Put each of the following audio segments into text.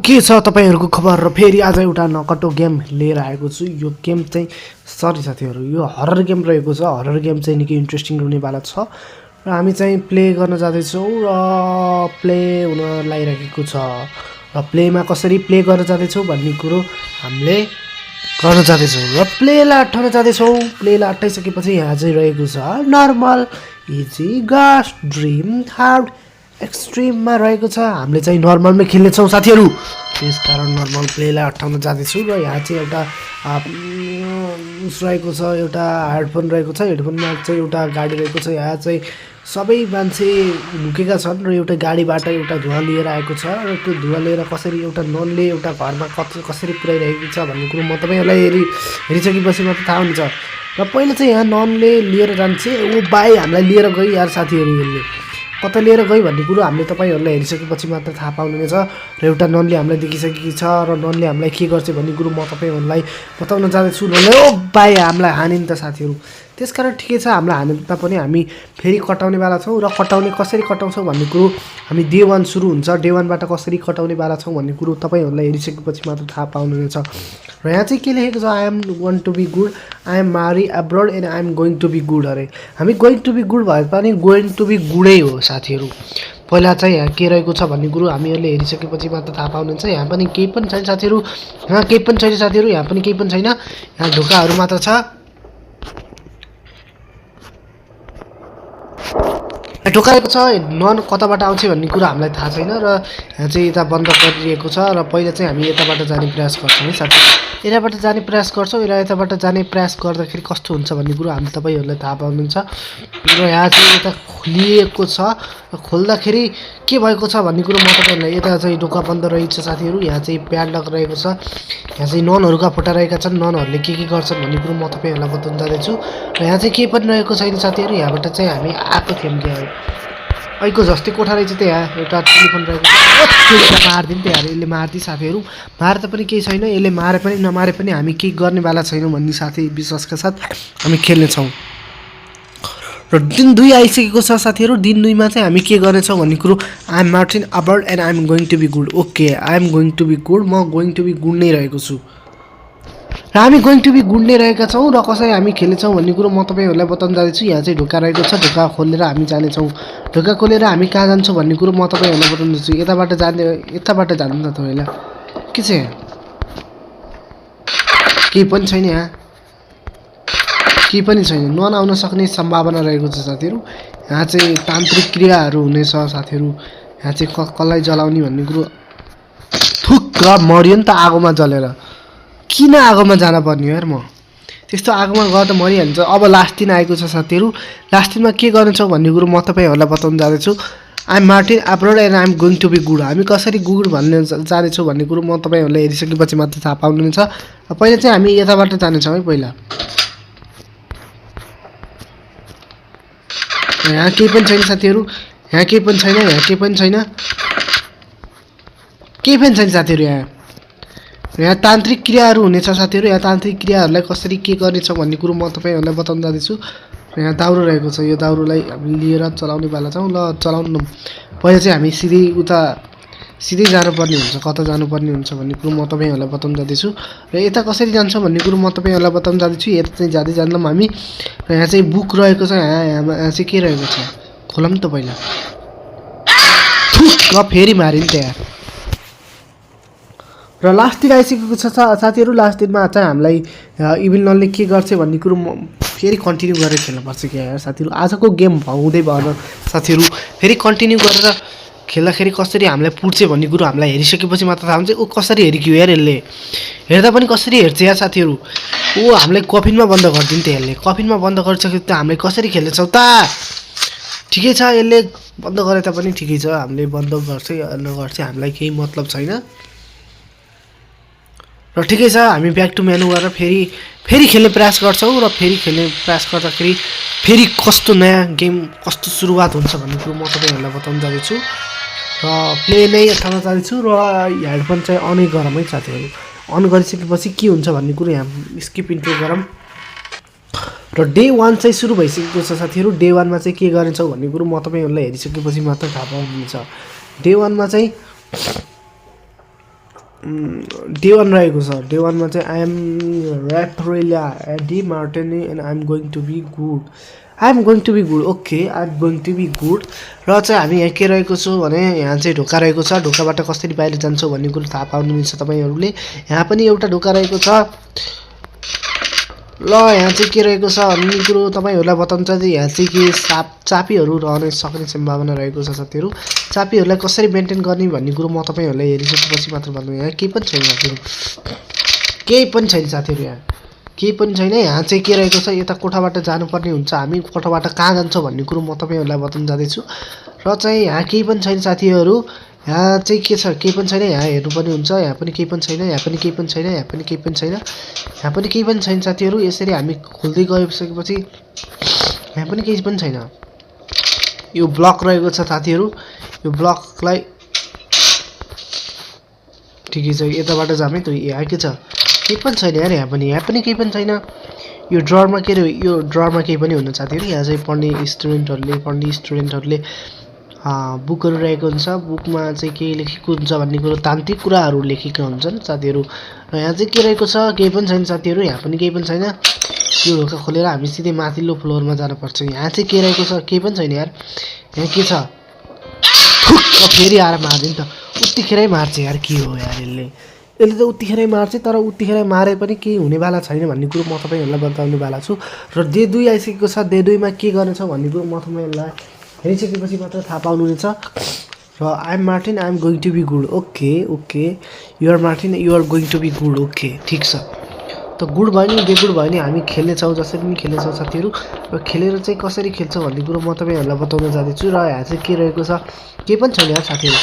के छ तपाईहरुको खबर र फेरि आज एउटा नकटो गेम लिएर आएको छु। यो गेम चाहिँ सरी साथीहरु, यो हरर गेम रहेको छ। हरर गेम चाहिँ निकै इन्ट्रेस्टिङ हुनेवाला छ र हामी चाहिँ प्ले गर्न जाँदैछौँ र प्ले हुन लागिरहेको छ र प्लेमा कसरी प्ले गर्न जाँदैछौँ भन्ने कुरो हामीले गर्न जाँदैछौँ र प्लेलाई अट्टाउन जाँदैछौँ। प्लेलाई अट्टाइसकेपछि यहाँ चाहिँ रहेको छ नर्मल, इजी, गस्ट, ड्रिम, हार्ड, एक्सट्रिममा रहेको छ। हामीले चाहिँ नर्मलमै खेल्नेछौँ साथीहरु, त्यसकारण नर्मल प्लेलाई अट्टाउन जाँदैछु। र यहाँ चाहिँ एउटा उस रहेको छ, एउटा हेडफोन रहेको छ। हेडफोनमा चाहिँ एउटा गाडी रहेको छ। यहाँ चाहिँ सबै मान्छे लुकेका छन् र एउटा गाडीबाट एउटा धुवा लिएर आएको छ र त्यो धुवा लिएर कसरी एउटा ननले एउटा घरमा कसरी पुर्याइरहेको छ भन्ने कुरो म तपाईहरुलाई हेरिसकेपछि मात्र थाहा हुन्छ। र पहिला चाहिँ यहाँ ननले लिएर जान्छ। ओ भाइ हामीलाई लिएर गयो यार साथीहरु, यसले कता लिएर गयो भन्ने कुरो हामीले तपाईहरुलाई हेरिसकेपछि मात्र थाहा पाउनुहुनेछ। र एउटा ननले हामीलाई देखिसकेकी छ र ननले हामीलाई के गर्छ भन्ने कुरो म तपाईहरुलाई बताउन जाँदैछु। ननले ओ भाइ हामीलाई हानि नि त साथीहरु, त्यसकारण ठिकै छ, हामीलाई हाने पनि हामी फेरि कटाउनेवाला छौँ। र कटाउने कसरी कटाउँछौँ भन्ने कुरो हामी डे 1 सुरु हुन्छ, डे 1 बाट कसरी कटाउनेवाला छौँ भन्ने कुरो तपाईहरुलाई हेरिसकेपछि मात्र थाहा पाउनुहुनेछ। र यहाँ चाहिँ के लेखेको छ, I am want to be good, I am मारी abroad and I am going to be good. अरे हामी गोइङ टु बी गुड भए पनि गोइङ टु बी गुडै हो साथीहरु। पहिला चाहिँ यहाँ के रहेको छ भन्ने कुरो हामीहरूले हेरिसकेपछि मात्र थाहा पाउनुहुन्छ। यहाँ पनि केही पनि छैन साथीहरु, यहाँ केही पनि छैन साथीहरु, यहाँ पनि केही पनि छैन। यहाँ ढोकाहरू मात्र छ। ढोकाएको छ, नन कताबाट आउँछ भन्ने कुरा हामीलाई थाहा छैन। र यहाँ चाहिँ यता बन्द गरिएको छ र पहिला चाहिँ हामी यताबाट जाने प्रयास गर्छौँ है साथी। यताबाट जाने प्रयास गर्छौँ र यताबाट जाने प्रयास गर्दाखेरि कस्तो हुन्छ भन्ने कुरो हामी तपाईहरुलाई थाहा पाउनुहुन्छ। र यहाँ चाहिँ यता खोलिएको छ र खोल्दाखेरि के भएको छ भन्ने कुरो म तपाईहरुलाई, यता चाहिँ ढोका बन्द रहेछ साथीहरु। यहाँ चाहिँ प्याडलक रहेको छ। यहाँ चाहिँ ननहरुका फोटा रहेका छन्, ननहरुले के गर्छन् भन्ने कुरो म तपाईहरुलाई बताउन जाँदैछु। र यहाँ चाहिँ केही पनि रहेको छैन साथीहरु। यहाँबाट चाहिँ हामी आएको थियौँ के ऐको जस्तै कोठा रहेछ। त्यहाँ एउटा टेलिफोन रहेको छ। मार्दिन् त यार, यसले मार्दी साथीहरु, मार्दा पनि केही छैन, यसले मारे पनि नमारे पनि हामी केही गर्नेवाला छैनौँ भन्ने साथी विश्वासका साथ हामी खेल्नेछौँ। र दिन 2 आइसकेको छ साथीहरु। दिन 2 मा चाहिँ हामी के गर्नेछौँ भन्ने कुरो, आई एम मार्टिन अबर्ड and I am going to be good. Okay, I am going to be good, म गोइङ टु बी गुड नै रहेको छु र हामी गोइङ टु बी गुड नै रहेका छौँ। र कसरी हामी खेल्नेछौँ भन्ने कुरो म तपाईहरुलाई बताउन जाँदैछु। यहाँ चाहिँ ढोका रहेको छ, ढोका खोलेर हामी जानेछौँ। ढोका खोलेर हामी कहाँ जान्छौँ भन्ने कुरो म तपाईहरुलाई बताउँदैछु। यताबाट जानु न त पहिला के छ, केही पनि छैन, यहाँ केही पनि छैन, नन आउन सक्ने सम्भावना रहेको छ साथीहरु। यहाँ चाहिँ तान्त्रिक क्रियाहरू हुनेछ साथीहरु। यहाँ चाहिँ कसलाई जलाउने भन्ने कुरो, थुक्क मर्यो नि त आगोमा जलेर। किन आगोमा जान पर्ने यार, म त्यस्तो आगोमा गएर त मरिहाल्छ। अब लास्ट दिन आएको छ साथीहरु। लास्ट दिनमा के गर्नेछौँ भन्ने कुरो म तपाईहरुलाई बताउन जाँदैछु। I am Martin abroad and I am going to be good. हामी कसरी गुड भन्ने जानेछौँ भन्ने कुरो म तपाईहरुलाई हेरिसकेपछि मात्र थाहा पाउनुहुन्छ। पहिला चाहिँ हामी यताबाट जानेछौँ है। पहिला यहाँ केही पनि छैन साथीहरु, यहाँ केही पनि छैन, यहाँ केही पनि छैन, केही पनि छैन साथीहरु। यहाँ तान्त्रिक क्रियाहरू हुनेछ साथीहरु। यहाँ तान्त्रिक क्रियाहरूलाई कसरी के गर्नेछौँ भन्ने कुरो म तपाईहरुलाई बताउन जाँदैछु। र यहाँ दाउरो रहेको छ, यो दाउरोलाई हामी लिएर चलाउने वाला छौँ। ल चलाउनु। पहिला चाहिँ हामी सिधै जानुपर्ने हुन्छ, कता जानुपर्ने हुन्छ भन्ने कुरो म तपाईहरुलाई बताउन जाँदैछु। र यता कसरी जान्छौँ भन्ने कुरो म तपाईहरुलाई बताउन जाँदैछु। यता चाहिँ जाँदै जान्दैनौँ हामी। र यहाँ चाहिँ बुक रहेको छ। यहाँ चाहिँ के रहेको छ, खोलौँ त पहिला। थुक्क फेरि मारि नि त यार। र लास्ट दिन आइसकेको छ साथीहरु। लास्ट दिनमा चाहिँ हामीलाई इभिल ननले के गर्छ भन्ने कुरो म फेरि कन्टिन्यू गरेर खेल्नुपर्छ क्या यार साथीहरु। आजको गेम हुँदै भएन साथीहरु, फेरि कन्टिन्यू गरेर खेल्दाखेरि कसरी हामीलाई पुड्छ भन्ने कुरो हामीलाई हेरिसकेपछि मात्र थाहा हुन्छ। ऊ कसरी हेरिक्यो यार, यसले हेर्दा पनि कसरी हेर्छ यार साथीहरु। ऊ हामीलाई कफिनमा बन्द गरिदिन्छ यसले। कफिनमा बन्द गरिसकेपछि त हामीले कसरी खेल्नेछौँ त? ठिकै छ, यसले बन्द गरे तापनि ठिकै छ, हामीले बन्द गर्छ या नगर्छ हामीलाई केही मतलब छैन। र ठिकै छ, हामी ब्याक टु मेनु गरेर फेरि खेल्ने प्रयास गर्छौँ। र फेरि खेल्ने प्रयास गर्दाखेरि फेरि कस्तो नयाँ गेम कस्तो सुरुवात हुन्छ भन्ने कुरो म तपाईहरुलाई बताउन जाँदैछु। र प्ले नै अठाउन जाँदैछु। र हेडफोन चाहिँ अनै गरौँ है साथीहरु। अन गरिसकेपछि के हुन्छ भन्ने कुरो यहाँ स्किप इन्ट्रो गरौँ। र डे 1 चाहिँ सुरु भइसकेको छ साथीहरु। डे 1 मा चाहिँ के गर्नेछौँ भन्ने कुरो म तपाईहरुलाई हेरिसकेपछि मात्र थाहा पाउनुहुन्छ। डे 1 मा चाहिँ डे 1 रहेको छ। डे 1 मा चाहिँ आई एम ऱ्यापरेलिया de Martini and I am going to be good. I am going to be good, okay I am going to be good. र चाहिँ हामी यहाँ के रहेको छौँ भने यहाँ चाहिँ ढोका रहेको छ। ढोकाबाट कसरी बाहिर जान्छौँ भन्ने कुरो थाहा पाउनु मिल्छ तपाईँहरूले। यहाँ पनि एउटा ढोका रहेको छ। ल यहाँ चाहिँ के रहेको छ भन्ने कुरो तपाईँहरूलाई बताउँछ चाहिँ यहाँ चाहिँ के चापीहरू रहने सक्ने सम्भावना रहेको छ साथीहरू। चापीहरूलाई कसरी मेन्टेन गर्ने भन्ने कुरो म तपाईँहरूलाई हेरिसकेपछि मात्र भन्नु। यहाँ केही पनि छैन साथीहरू, केही पनि छैन साथीहरू, यहाँ केही पनि छैन। यहाँ चाहिँ के रहेको छ, यता कोठाबाट जानुपर्ने हुन्छ। हामी कोठाबाट कहाँ जान्छौँ भन्ने कुरो म तपाईँहरूलाई बताउन जाँदैछु। र चाहिँ यहाँ केही पनि छैन साथीहरू। यहाँ चाहिँ के छ, केही पनि छैन। यहाँ हेर्नु पनि हुन्छ, यहाँ पनि केही पनि छैन, यहाँ पनि केही पनि छैन, यहाँ पनि केही पनि छैन, यहाँ पनि केही पनि छैन साथीहरू। यसरी हामी खोल्दै गइसकेपछि यहाँ पनि केही पनि छैन। यो ब्लक रहेको छ साथीहरू। यो ब्लकलाई ठिकै छ, यताबाट जामै त यहाँ के छ, केही पनि छैन यार। यहाँ पनि केही पनि छैन। यो ड्ररमा के अरे, यो ड्ररमा केही पनि हुन्न साथीहरू। यहाँ चाहिँ पढ्ने स्टुडेन्टहरूले बुकहरू रहेको हुन्छ। बुकमा चाहिँ के लेखेको हुन्छ भन्ने कुरो तान्त्रिक कुराहरू लेखेका हुन्छन् साथीहरू। र यहाँ चाहिँ के रहेको छ, केही पनि छैन साथीहरू। यहाँ पनि केही पनि छैन। यो ढोका खोलेर हामी सिधै माथिल्लो फ्लोरमा जानुपर्छ। यहाँ चाहिँ के रहेको छ, केही पनि छैन यार। यहाँ के छ, फेरि आएर मार्छ नि त, उत्तिखेरै मार्छ यार। के हो यार, यसले त उत्तिखेरै मार्छ। तर उत्तिखेरै मारे पनि केही हुनेवाला छैन भन्ने कुरो म तपाईँहरूलाई बताउने वाला छु। र डे 2 आइसकेको छ। डे 2 मा के गर्नेछ भन्ने कुरो म तपाईँहरूलाई हेरिसकेपछि मात्र थाहा पाउनुहुनेछ। र I am Martin, I am going to be good, okay you are Martin, you are going to be good, okay ठिक छ। त गुड भयो नि, बे गुड भयो नि, हामी खेल्नेछौँ जसरी पनि खेल्नेछौँ साथीहरू। र खेलेर चाहिँ कसरी खेल्छौँ भन्ने कुरो म तपाईँहरूलाई बताउन जाँदैछु। र यहाँ चाहिँ के रहेको छ, केही पनि छैन यार साथीहरू।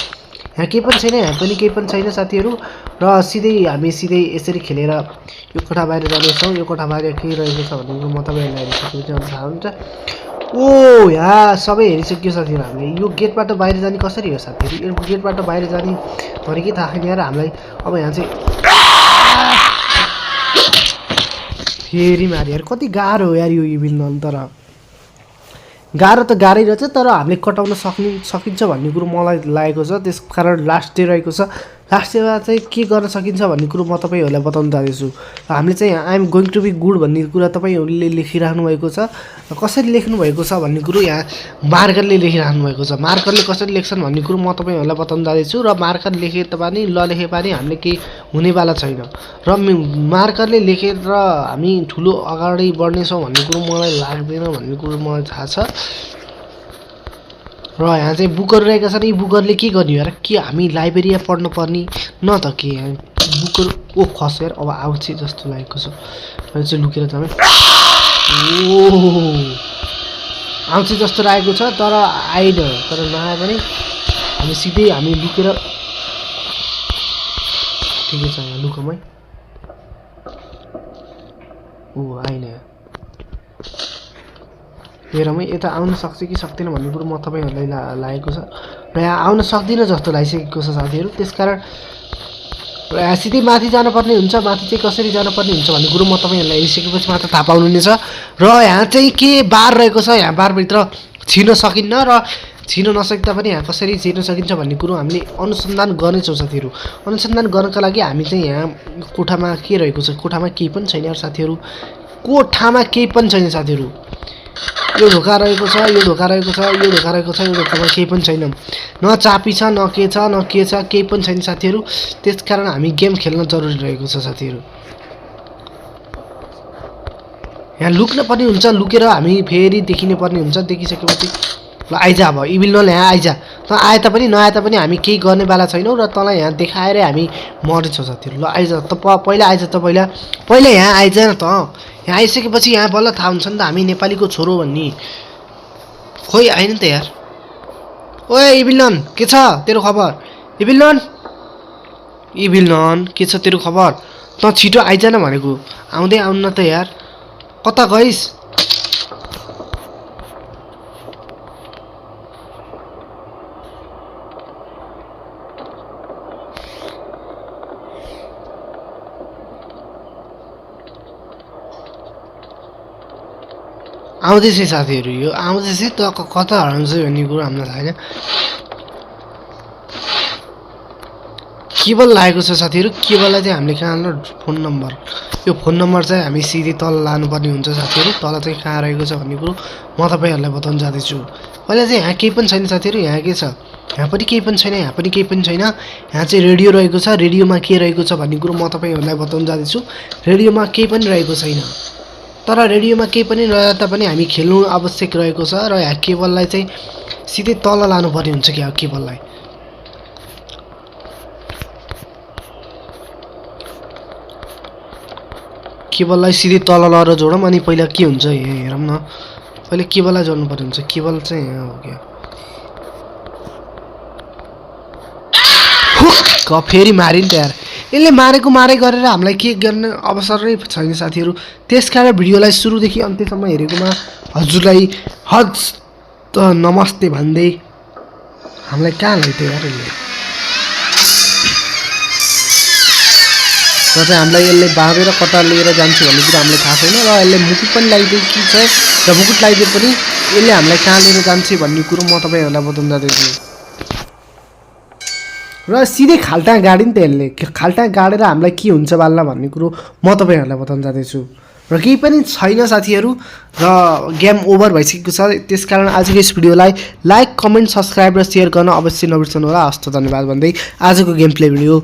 यहाँ केही पनि छैन, यहाँ पनि केही पनि छैन साथीहरू। र हामी सिधै यसरी खेलेर यो कोठा बाहिर जानेछौँ। यो कोठा बाहिर के रहेको छ भन्ने कुरो म तपाईँहरूलाई हेरिसकेपछि थाहा हुन्छ। ओ यहाँ सबै हेरिसक्यो साथीहरू। हामीले यो गेटबाट बाहिर जाने कसरी हो साथीहरू? यो गेटबाट बाहिर जाने तरिकै थाहा छैन यार हामीलाई। अब यहाँ चाहिँ फेरि माऱ्यो यार। कति गाह्रो हो यार यो इभिल नन। तर गाह्रो त गाह्रै रहेछ, तर हामीले कटाउन सकिन्छ भन्ने कुरो मलाई लागेको छ। त्यस कारण लास्ट डे रहेको छ। लास्ट डेमा चाहिँ के गर्न सकिन्छ भन्ने कुरो म तपाईँहरूलाई बताउन जाँदैछु। हामीले चाहिँ I am going to be good भन्ने कुरा तपाईँहरूले लेखिराख्नु भएको छ। कसरी लेख्नु भएको छ भन्ने कुरो यहाँ मार्करले लेखिराख्नु भएको छ। मार्करले कसरी लेख्छन् भन्ने कुरो म तपाईँहरूलाई बताउन जाँदैछु। र मार्कर लेखे पनि लेखे पनि हामीले केही हुनेवाला छैन। र मार्करले लेखेर हामी ठुलो अगाडि बढ्नेछौँ भन्ने कुरो मलाई लाग्दैन भन्ने कुरो मलाई थाहा छ। र यहाँ चाहिँ बुकहरू रहेका छन्। यी बुकहरूले के गर्ने यार? के हामी लाइब्रेरीमा पढ्नु पर्ने न त के? बुकहरू ओ खसेर अब आउँछ जस्तो लागेको छ। मैले चाहिँ लुकेर जाने आउँछ जस्तो लागेको छ, तर आएन। तर नआए पनि हामी सिधै हामी लुकेर ठिकै छ। यहाँ लुकमै आएन। हेरौँ यता आउन सक्छ कि सक्दैन भन्ने कुरो म तपाईँहरूलाई लागेको छ। र यहाँ आउन सक्दिनँ जस्तो लागिसकेको छ साथीहरू। त्यसकारण र यहाँ सिधै माथि जानुपर्ने हुन्छ। माथि चाहिँ कसरी जानुपर्ने हुन्छ भन्ने कुरो म तपाईँहरूलाई हेरिसकेपछि मात्र थाहा पाउनुहुनेछ। र यहाँ चाहिँ के बार रहेको छ, यहाँ बारभित्र छिर्न सकिन्न। र छिर्न नसक्दा पनि यहाँ कसरी छिर्न सकिन्छ भन्ने कुरो हामीले अनुसन्धान गर्नेछौँ साथीहरू। अनुसन्धान गर्नका लागि हामी चाहिँ यहाँ कोठामा के रहेको छ, कोठामा केही पनि छैन यार साथीहरू। कोठामा केही पनि छैन साथीहरू। यो ढोका रहेको छ, यो ढोका रहेको छ, यो ढोका रहेको छ, यो ढोकामा केही पनि छैन। न चापी छ, न के छ, न के छ, केही पनि छैन साथीहरू। त्यसकारण हामी गेम खेल्न जरुरी रहेको छ साथीहरू। यहाँ लुक्न पनि हुन्छ। लुकेर हामी फेरि देखिने पर्ने हुन्छ। देखिसकेपछि ल आइज, अब इभिल नल यहाँ आइज। त आए तापनि नआए तापनि हामी केही गर्नेवाला छैनौँ। र तँलाई यहाँ देखाएरै हामी मर्नेछौँ साथीहरू। ल आइज त, पहिला आइज त, पहिला यहाँ आइज न त। यहाँ आइसकेपछि यहाँ बल्ल थाहा हुन्छ नि त हामी नेपालीको छोरो भन्ने। खोइ आएन त यार। ओए इभिल नन, के छ तेरो खबर? इभिल नन के छ तेरो खबर? त छिटो आइज न भनेको। आउँदै आउनु न त यार, कता गइस्? आउँदैछ साथीहरू। यो आउँदैछ त कता हराउँछ भन्ने कुरो हामीलाई थाहा छैन। केबल लागेको छ साथीहरू। केबललाई चाहिँ हामीले कहाँ हाल्नु फोन नम्बर, यो फोन नम्बर चाहिँ हामी सिधै तल लानुपर्ने हुन्छ साथीहरू। तल चाहिँ कहाँ रहेको छ भन्ने कुरो म तपाईँहरूलाई बताउन जाँदैछु। पहिला चाहिँ यहाँ केही पनि छैन साथीहरू। यहाँ के छ, यहाँ पनि केही पनि छैन, यहाँ पनि केही पनि छैन। यहाँ चाहिँ रेडियो रहेको छ। रेडियोमा के रहेको छ भन्ने कुरो म तपाईँहरूलाई बताउन जाँदैछु। रेडियोमा केही पनि रहेको छैन, तर रेडियोमा केही पनि रहे तापनि हामी खेल्नु आवश्यक रहेको छ। र यहाँ केबललाई चाहिँ सिधै तल लानुपर्ने हुन्छ क्या केबललाई। केबललाई सिधै तल लगाएर जोडौँ अनि पहिला के हुन्छ हेरौँ न। पहिले केबललाई जोड्नु पर्ने हुन्छ। केबल चाहिँ यहाँ हो क्या। फेरि मारिन् त यार। यसले मारेको मारै गरेर हामीलाई के गर्ने अवसर नै छैन साथीहरू। त्यसकारण भिडियोलाई सुरुदेखि अन्त्यसम्म हेरेकोमा हजुरलाई हस्त नमस्ते भन्दै हामीलाई कहाँ लैथ्यो यार यसले। र चाहिँ हामीलाई यसले बाँधेर कता लिएर जान्छ भन्ने कुरा हामीलाई थाहा छैन। र यसले मुकुट पनि लगाइदिए कि छ, र मुकुट लगाइदिए पनि यसले हामीलाई कहाँ लिएर जान्छ भन्ने कुरो म तपाईँहरूलाई बताउन जाँदैछु। र सिधै खाल्टा गाडी नि त यसले। खाल्टा गाडेर हामीलाई के हुन्छ बाल्ला भन्ने कुरो म तपाईँहरूलाई बताउन जाँदैछु। र केही पनि छैन साथीहरू, र गेम ओभर भइसकेको छ। त्यसकारण आजको यस भिडियोलाई लाइक, कमेन्ट, सब्सक्राइब र सेयर गर्न अवश्य नबिर्सनु होला। हस्त धन्यवाद भन्दै आजको गेम प्ले भिडियो